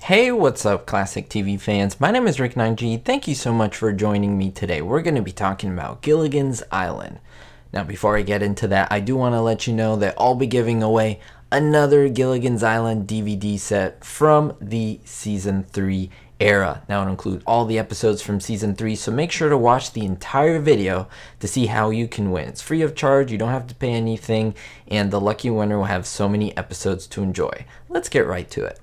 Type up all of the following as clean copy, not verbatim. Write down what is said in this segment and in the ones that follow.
Hey, what's up, classic TV fans? My name is Rick9G. Thank you so much for joining me today. We're going to be talking about Gilligan's Island. Now, before I get into that, I do want to let you know that I'll be giving away another Gilligan's Island DVD set from the Season 3 era. Now, it'll include all the episodes from Season 3, so make sure to watch the entire video to see how you can win. It's free of charge, you don't have to pay anything, and the lucky winner will have so many episodes to enjoy. Let's get right to it.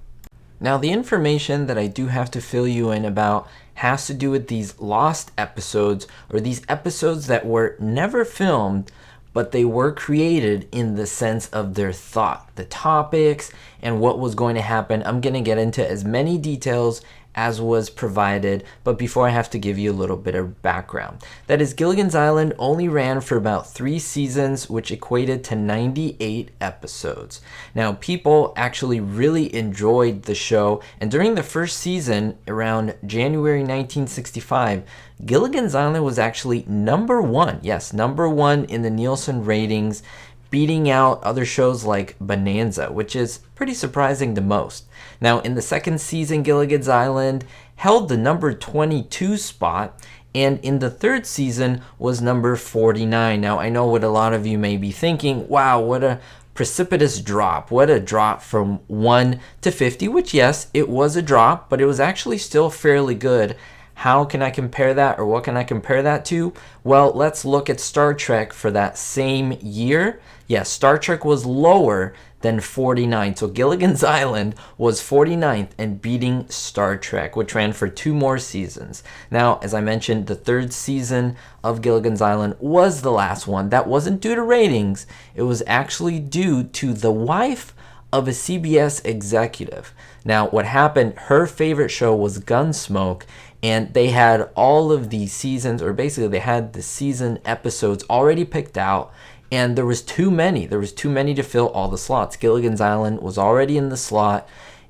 Now, the information that I do have to fill you in about has to do with these lost episodes, or these episodes that were never filmed, but they were created in the sense of their thought, the topics, and what was going to happen. I'm going to get into as many details as was provided, but before I have to give you a little bit of background. That is, Gilligan's Island only ran for about 3 seasons, which equated to 98 episodes. Now, people actually really enjoyed the show, and during the first season, around January 1965, Gilligan's Island was actually #1, yes, #1 in the Nielsen ratings, beating out other shows like Bonanza, which is pretty surprising to most. Now, in the second season, Gilligan's Island held the #22 spot, and in the third season was #49. Now, I know what a lot of you may be thinking, wow, what a precipitous drop. What a drop from 1 to 50, which yes, it was a drop, but it was actually still fairly good. How can I compare that, or what can I compare that to? Well, let's look at Star Trek for that same year. Yes, Star Trek was lower than 49. So Gilligan's Island was 49th and beating Star Trek, which ran for 2 more seasons. Now, as I mentioned, the third season of Gilligan's Island was the last one. That wasn't due to ratings. It was actually due to the wife of a CBS executive. Now, what happened, her favorite show was Gunsmoke, and they had all of the seasons, or basically they had the season episodes already picked out, and there was too many. There was too many to fill all the slots. Gilligan's Island was already in the slot,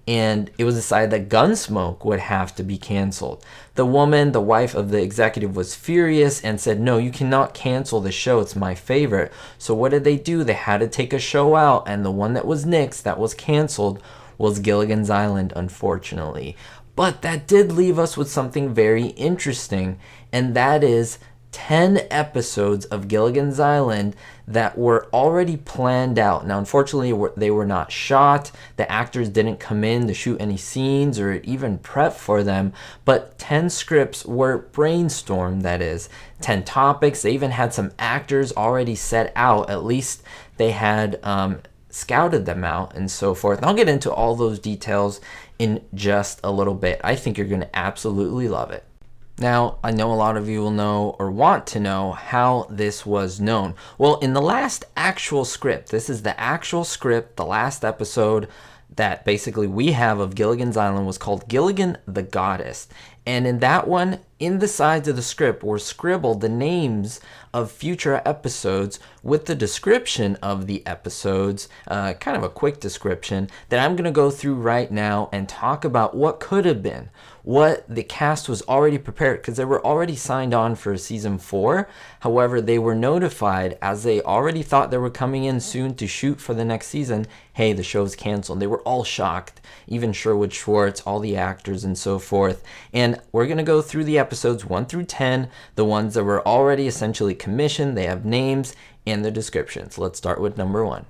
and it was decided that Gunsmoke would have to be canceled. The woman, the wife of the executive, was furious and said, no, you cannot cancel the show. It's my favorite. So what did they do? They had to take a show out, and the one that was nixed, that was canceled, was Gilligan's Island, unfortunately. But that did leave us with something very interesting, and that is 10 episodes of Gilligan's Island that were already planned out. Now, unfortunately, they were not shot. The actors didn't come in to shoot any scenes or even prep for them, but 10 scripts were brainstormed, that is, 10 topics. They even had some actors already set out. At least they had scouted them out and so forth. And I'll get into all those details in just a little bit. I think you're going to absolutely love it. Now, I know a lot of you will know or want to know how this was known. Well, in the last actual script, this is the actual script, the last episode that basically we have of Gilligan's Island was called Gilligan the Goddess. And in that one, in the sides of the script were scribbled the names of future episodes with the description of the episodes, kind of a quick description that I'm going to go through right now and talk about what could have been, what the cast was already prepared, because they were already signed on for season 4. However, they were notified, as they already thought they were coming in soon to shoot for the next season, hey, the show's canceled. They were all shocked, even Sherwood Schwartz, all the actors and so forth. And we're going to go through the episodes 1 through 10, the ones that were already essentially commissioned. They have names and the descriptions. Let's start with number 1.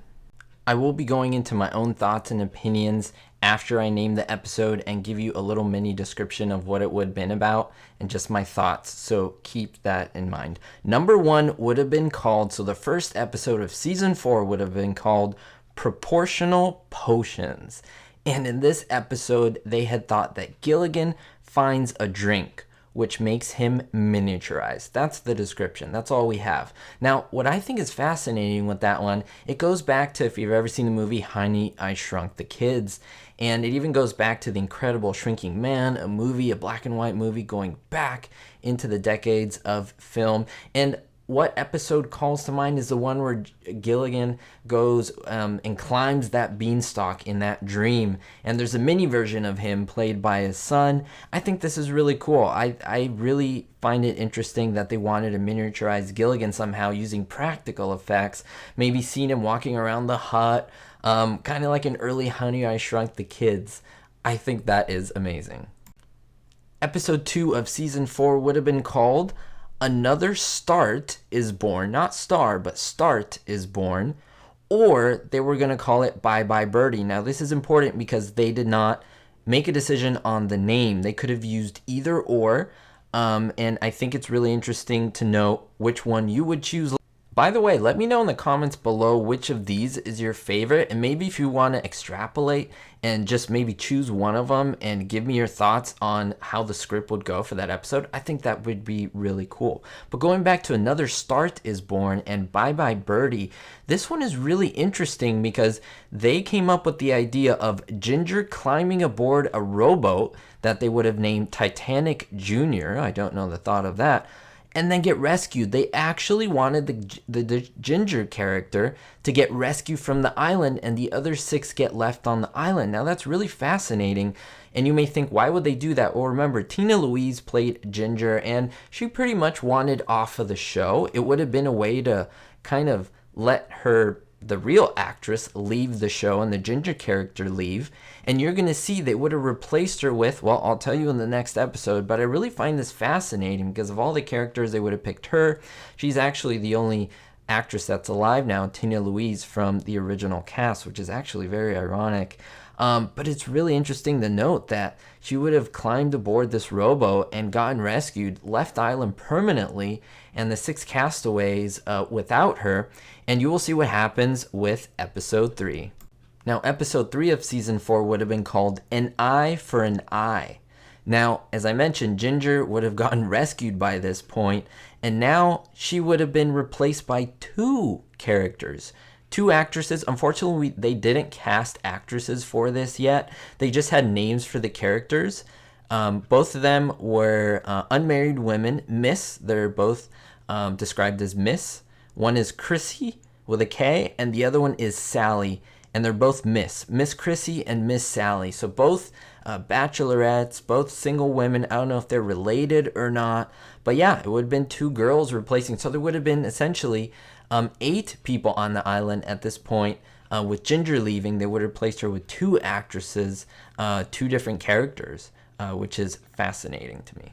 I will be going into my own thoughts and opinions after I name the episode and give you a little mini description of what it would have been about and just my thoughts, so keep that in mind. Number 1 would have been called, so the first episode of season 4 would have been called Proportional Potions. And in this episode, they had thought that Gilligan finds a drink which makes him miniaturized. That's the description. That's all we have. Now, what I think is fascinating with that one, it goes back to, if you've ever seen the movie Honey, I Shrunk the Kids, and it even goes back to The Incredible Shrinking Man, a movie, a black and white movie going back into the decades of film. And what episode calls to mind is the one where Gilligan goes and climbs that beanstalk in that dream, and there's a mini version of him played by his son. I think this is really cool. I really find it interesting that they wanted to miniaturize Gilligan somehow using practical effects, maybe seeing him walking around the hut, kind of like an early Honey, I Shrunk the Kids. I think that is amazing. Episode 2 of season 4 would have been called Another Start is Born. Not Star, but Start is Born. Or they were going to call it Bye Bye Birdy. Now, this is important because they did not make a decision on the name. They could have used either or. And I think it's really interesting to know which one you would choose. By the way, let me know in the comments below which of these is your favorite, and maybe if you want to extrapolate and just maybe choose one of them and give me your thoughts on how the script would go for that episode, I think that would be really cool. But going back to Another Start is Born and Bye Bye Birdy, this one is really interesting because they came up with the idea of Ginger climbing aboard a rowboat that they would have named Titanic Jr. I don't know the thought of that. And then get rescued. They actually wanted the Ginger character to get rescued from the island, and the other 6 get left on the island. Now that's really fascinating, and you may think, why would they do that? Well, remember, Tina Louise played Ginger, and she pretty much wanted off of the show. It would have been a way to kind of let the real actress leave the show and the Ginger character leave, and you're going to see they would have replaced her with, well, I'll tell you in the next episode, but I really find this fascinating because of all the characters, they would have picked her. She's actually the only actress that's alive now, Tina Louise, from the original cast, which is actually very ironic. But it's really interesting to note that she would have climbed aboard this rowboat and gotten rescued, left the island permanently, and the 6 castaways without her, and you will see what happens with episode 3. Now, episode 3 of season 4 would have been called An Eye for an Eye. Now, as I mentioned, Ginger would have gotten rescued by this point, and now she would have been replaced by 2 characters. 2 actresses. Unfortunately, they didn't cast actresses for this yet. They just had names for the characters. Both of them were unmarried women, Miss. They're both described as Miss. One is Krissy with a K, and the other one is Sally, and they're both Miss Krissy and Miss Sally. So both bachelorettes, both single women. I don't know if they're related or not, but yeah, it would have been 2 girls replacing. So there would have been essentially 8 people on the island at this point. With Ginger leaving, they would have replaced her with 2 actresses, 2 different characters, which is fascinating to me.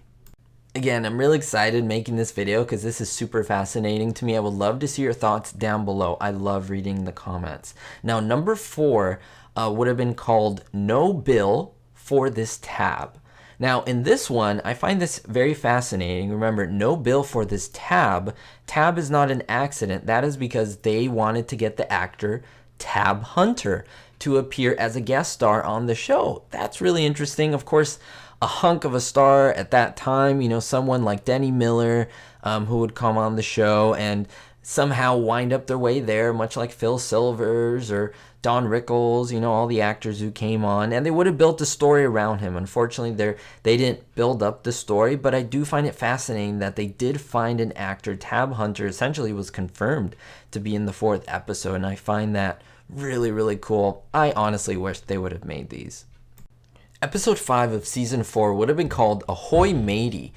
Again, I'm really excited making this video because this is super fascinating to me. I would love to see your thoughts down below. I love reading the comments. Now, number 4 would have been called No Bill for This Tab. Now, in this one, I find this very fascinating. Remember, no bill for this tab. Tab is not an accident. That is because they wanted to get the actor Tab Hunter to appear as a guest star on the show. That's really interesting. Of course, a hunk of a star at that time, you know, someone like Denny Miller, who would come on the show and somehow wind up their way there, much like Phil Silvers or Don Rickles, you know, all the actors who came on, and they would have built a story around him. Unfortunately, they didn't build up the story, but I do find it fascinating that they did find an actor. Tab Hunter essentially was confirmed to be in the 4th episode, and I find that really, really cool. I honestly wish they would have made these. Episode 5 of season 4 would have been called Ahoy Matey.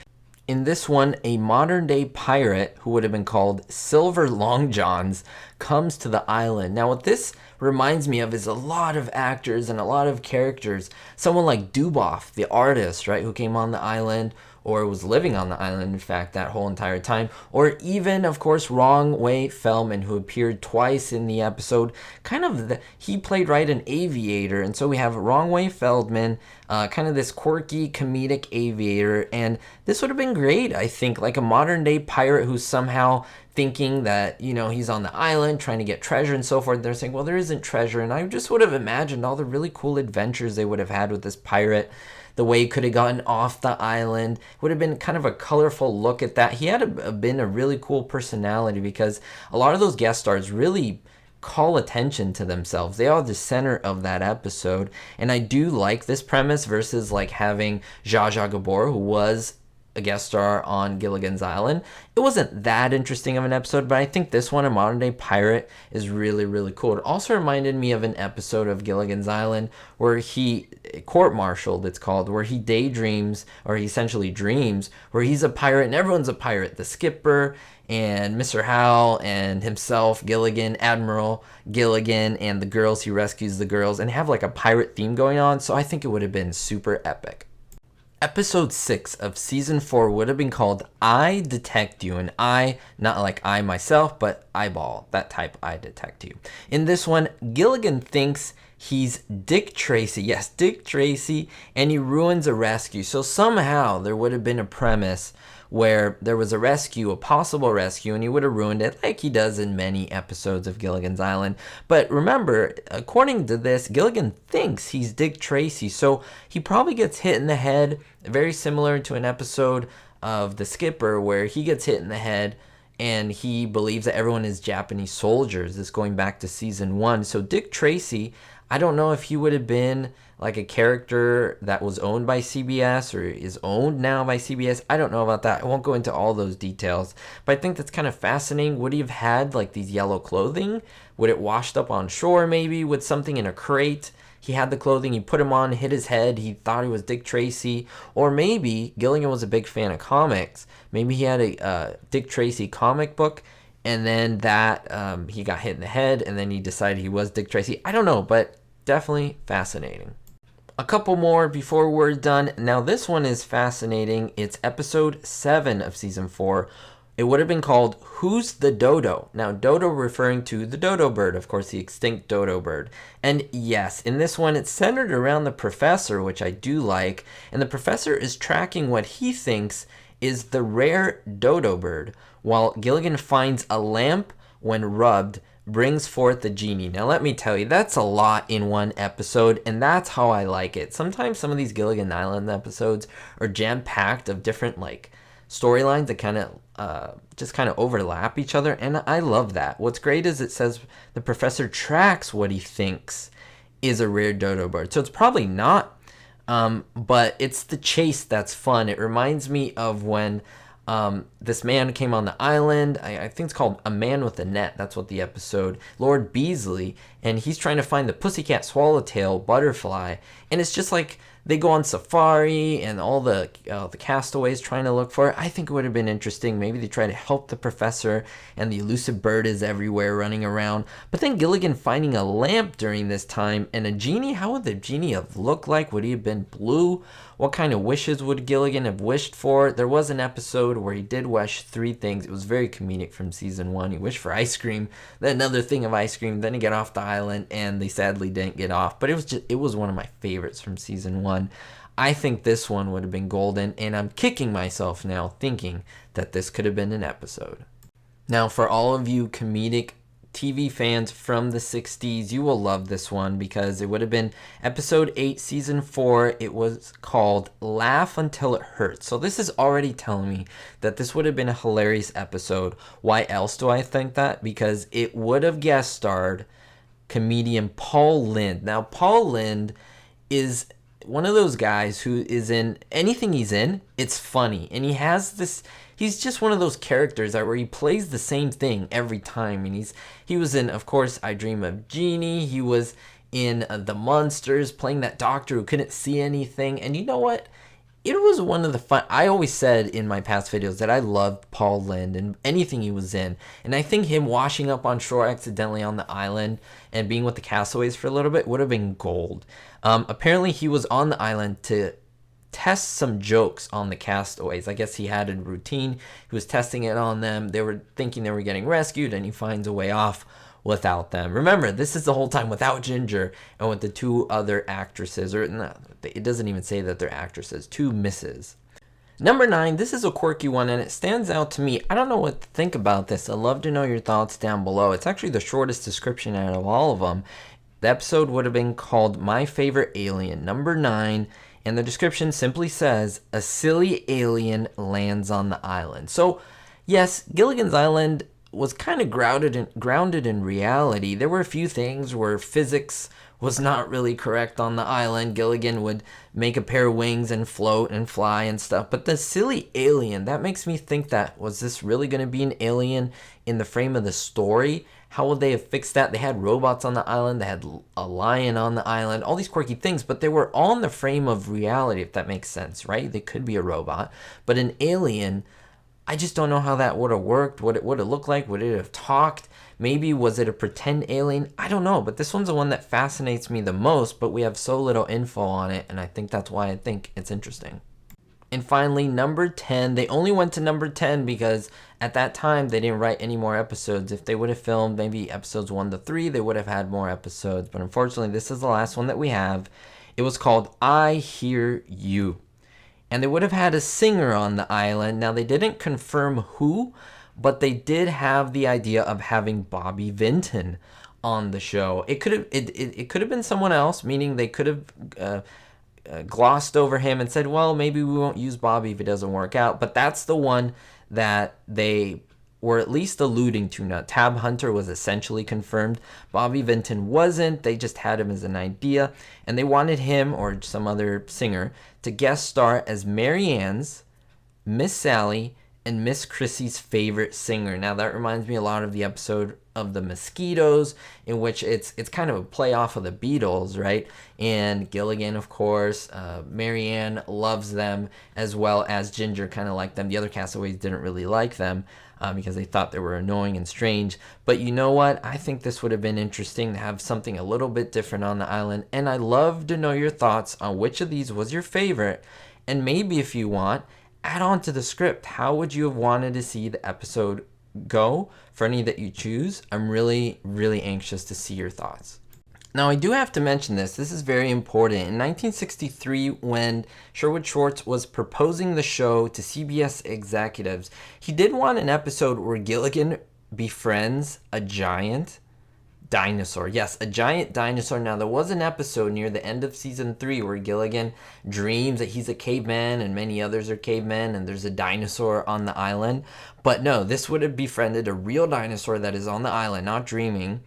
In this one, a modern-day pirate who would have been called Silver Long Johns comes to the island. Now, what this reminds me of is a lot of actors and a lot of characters. Someone like Duboff, the artist, right, who came on the island or was living on the island, in fact, that whole entire time. Or even, of course, Wrong Way Feldman, who appeared twice in the episode. He played, right, an aviator. And so we have Wrong Way Feldman, kind of this quirky, comedic aviator. And this would have been great, I think, like a modern-day pirate who's somehow thinking that, you know, he's on the island trying to get treasure and so forth. They're saying, well, there isn't treasure. And I just would have imagined all the really cool adventures they would have had with this pirate. The way he could have gotten off the island would have been kind of a colorful look at that. He had been a really cool personality because a lot of those guest stars really call attention to themselves. They are the center of that episode. And I do like this premise versus like having Zsa Zsa Gabor, who was a guest star on Gilligan's Island. It wasn't that interesting of an episode, but I think this one, A Modern Day Pirate, is really, really cool. It also reminded me of an episode of Gilligan's Island where he, court-martialed it's called, where he daydreams, or he essentially dreams, where he's a pirate and everyone's a pirate. The skipper and Mr. Howell and himself, Gilligan, Admiral Gilligan, and the girls, he rescues the girls, and have like a pirate theme going on, so I think it would have been super epic. Episode 6 of Season 4 would have been called I Detect You, and I, not like I myself, but eyeball, that type I detect you. In this one, Gilligan thinks he's Dick Tracy, yes, Dick Tracy, and he ruins a rescue. So somehow there would have been a premise where there was a rescue, a possible rescue, and he would have ruined it like he does in many episodes of Gilligan's Island. But remember, according to this, Gilligan thinks he's Dick Tracy, so he probably gets hit in the head, very similar to an episode of The Skipper where he gets hit in the head and he believes that everyone is Japanese soldiers. This going back to season 1. So Dick Tracy, I don't know if he would have been like a character that was owned by CBS or is owned now by CBS. I don't know about that. I won't go into all those details, but I think that's kind of fascinating. Would he have had like these yellow clothing? Would it washed up on shore maybe with something in a crate? He had the clothing, he put him on, hit his head, he thought he was Dick Tracy. Or maybe Gilligan was a big fan of comics. Maybe he had a Dick Tracy comic book, and then that he got hit in the head, and then he decided he was Dick Tracy. I don't know, but definitely fascinating. A couple more before we're done. Now this one is fascinating. It's episode 7 of season 4. It would have been called Who's the Dodo? Now Dodo referring to the dodo bird, of course the extinct dodo bird. And yes, in this one it's centered around the professor, which I do like. And the professor is tracking what he thinks is the rare dodo bird, while Gilligan finds a lamp when rubbed brings forth the genie. Now let me tell you, that's a lot in one episode, and that's how I like it. Sometimes some of these Gilligan Island episodes are jam-packed of different like storylines that kind of just kind of overlap each other, and I love that. What's great is it says the professor tracks what he thinks is a rare dodo bird, so it's probably not, but it's the chase that's fun. It reminds me of when this man came on the island. I think it's called A Man with a Net. That's what the episode. Lord Beasley, and he's trying to find the pussycat swallowtail butterfly, and it's just like they go on safari and all the castaways trying to look for it. I think it would have been interesting. Maybe they try to help the professor and the elusive bird is everywhere running around. But then Gilligan finding a lamp during this time and a genie. How would the genie have looked like? Would he have been blue? What kind of wishes would Gilligan have wished for? There was an episode where he did wish 3 things. It was very comedic from season 1. He wished for ice cream, then another thing of ice cream, then he got off the island, and they sadly didn't get off. But it was one of my favorites from season 1. I think this one would have been golden, and I'm kicking myself now thinking that this could have been an episode. Now, for all of you comedic TV fans from the 60s, you will love this one because it would have been episode 8, season 4. It was called Laugh Until It Hurts. So this is already telling me that this would have been a hilarious episode. Why else do I think that? Because it would have guest starred comedian Paul Lynde. Now, Paul Lynde is one of those guys who is in anything he's in, it's funny. And he's just one of those characters where he plays the same thing every time. And he was in, of course, I Dream of Jeannie. He was in The Munsters, playing that doctor who couldn't see anything. And you know what? It was one of the fun. I always said in my past videos that I loved Paul Lynde and anything he was in. And I think him washing up on shore accidentally on the island and being with the castaways for a little bit would have been gold. Apparently he was on the island to test some jokes on the castaways. I guess he had a routine. He was testing it on them. They were thinking they were getting rescued, and he finds a way off without them. Remember, this is the whole time without Ginger and with the 2 other actresses. Or no, it doesn't even say that they're actresses. 2 misses. Number 9, this is a quirky one, and it stands out to me. I don't know what to think about this. I'd love to know your thoughts down below. It's actually the shortest description out of all of them. The episode would have been called My Favorite Alien, number 9. And the description simply says, a silly alien lands on the island. So, yes, Gilligan's Island was kind of grounded in reality. There were a few things where physics was not really correct on the island. Gilligan would make a pair of wings and float and fly and stuff. But the silly alien, that makes me think that, was this really going to be an alien in the frame of the story? How would they have fixed that? They had robots on the island. They had a lion on the island. All these quirky things, but they were all in the frame of reality, if that makes sense, right? They could be a robot. But an alien, I just don't know how that would have worked, what it would have looked like. Would it have talked? Maybe was it a pretend alien? I don't know, but this one's the one that fascinates me the most, but we have so little info on it, and I think that's why I think it's interesting. And finally, number 10. They only went to number 10 because at that time they didn't write any more episodes. If they would have filmed maybe episodes 1 to 3, they would have had more episodes. But unfortunately, this is the last one that we have. It was called I Hear You. And they would have had a singer on the island. Now, they didn't confirm who, but they did have the idea of having Bobby Vinton on the show. It could have been someone else, meaning they could have glossed over him and said, well, maybe we won't use Bobby if it doesn't work out. But that's the one that they were at least alluding to. Now, Tab Hunter was essentially confirmed. Bobby Vinton wasn't. They just had him as an idea. And they wanted him, or some other singer, to guest star as Mary Ann's, Miss Sally, and Miss Krissy's favorite singer. Now, that reminds me a lot of the episode of the Mosquitoes, in which it's kind of a play off of the Beatles, right? And Gilligan, of course, Mary Ann loves them, as well as Ginger kind of liked them. The other castaways didn't really like them because they thought they were annoying and strange. But you know what? I think this would have been interesting to have something a little bit different on the island. And I'd love to know your thoughts on which of these was your favorite. And maybe if you want, add on to the script. How would you have wanted to see the episode go for any that you choose? I'm really, really anxious to see your thoughts. Now, I do have to mention this. This is very important. In 1963, when Sherwood Schwartz was proposing the show to CBS executives, he did want an episode where Gilligan befriends a giant dinosaur. Yes, a giant dinosaur. Now, there was an episode near the end of season 3 where Gilligan dreams that he's a caveman and many others are cavemen and there's a dinosaur on the island. But no, this would have befriended a real dinosaur that is on the island, not dreaming.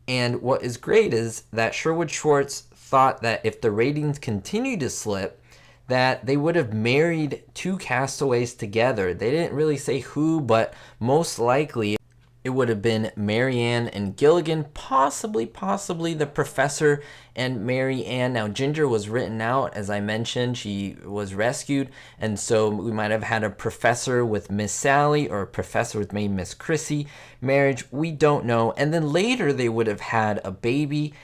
And what is great is that Sherwood Schwartz thought that if the ratings continued to slip, that they would have married 2 castaways together. They didn't really say who, but most likely it would have been Mary Ann and Gilligan, possibly the professor and Mary Ann. Now, Ginger was written out, as I mentioned. She was rescued, and so we might have had a professor with Miss Sally or a professor with maybe Miss Krissy marriage. We don't know. And then later they would have had a baby.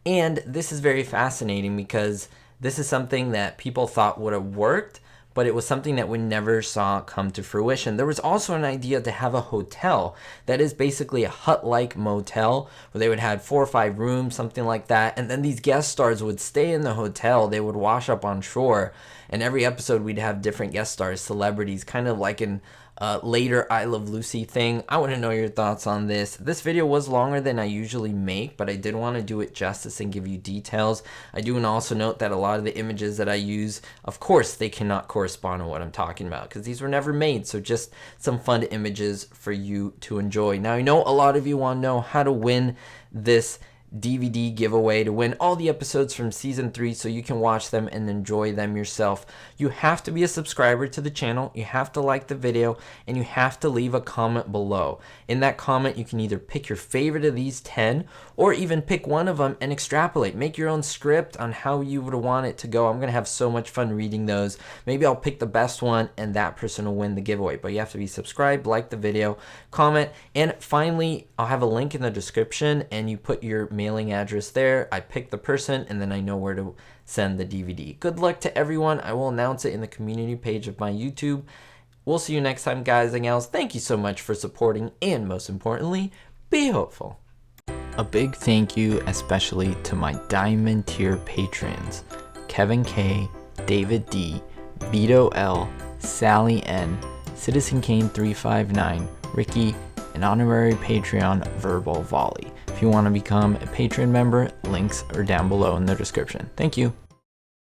And this is very fascinating because this is something that people thought would have worked, but it was something that we never saw come to fruition. There was also an idea to have a hotel that is basically a hut-like motel where they would have 4 or 5 rooms, something like that. And then these guest stars would stay in the hotel. They would wash up on shore. And every episode we'd have different guest stars, celebrities, kind of like in later I Love Lucy thing. I want to know your thoughts on this. This video was longer than I usually make, but I did want to do it justice and give you details. I do want to also note that a lot of the images that I use, of course, they cannot correspond to what I'm talking about because these were never made. So just some fun images for you to enjoy. Now, I know a lot of you want to know how to win this DVD giveaway, to win all the episodes from season 3 so you can watch them and enjoy them yourself. You have to be a subscriber to the channel, you have to like the video, and you have to leave a comment below. In that comment, you can either pick your favorite of these 10 or even pick one of them and extrapolate. Make your own script on how you would want it to go. I'm going to have so much fun reading those. Maybe I'll pick the best one and that person will win the giveaway. But you have to be subscribed, like the video, comment, and finally, I'll have a link in the description and you put your mailing address there. I pick the person and then I know where to send the DVD. Good luck to everyone. I will announce it in the community page of my YouTube. We'll see you next time, guys and gals. Thank you so much for supporting, and most importantly, be hopeful. A big thank you especially to my Diamond tier patrons: Kevin K, David D, Vito L, Sally N, Citizen Kane 359, Ricky, and honorary Patreon Verbal Volley. If you want to become a patron member, links are down below in the description. Thank you.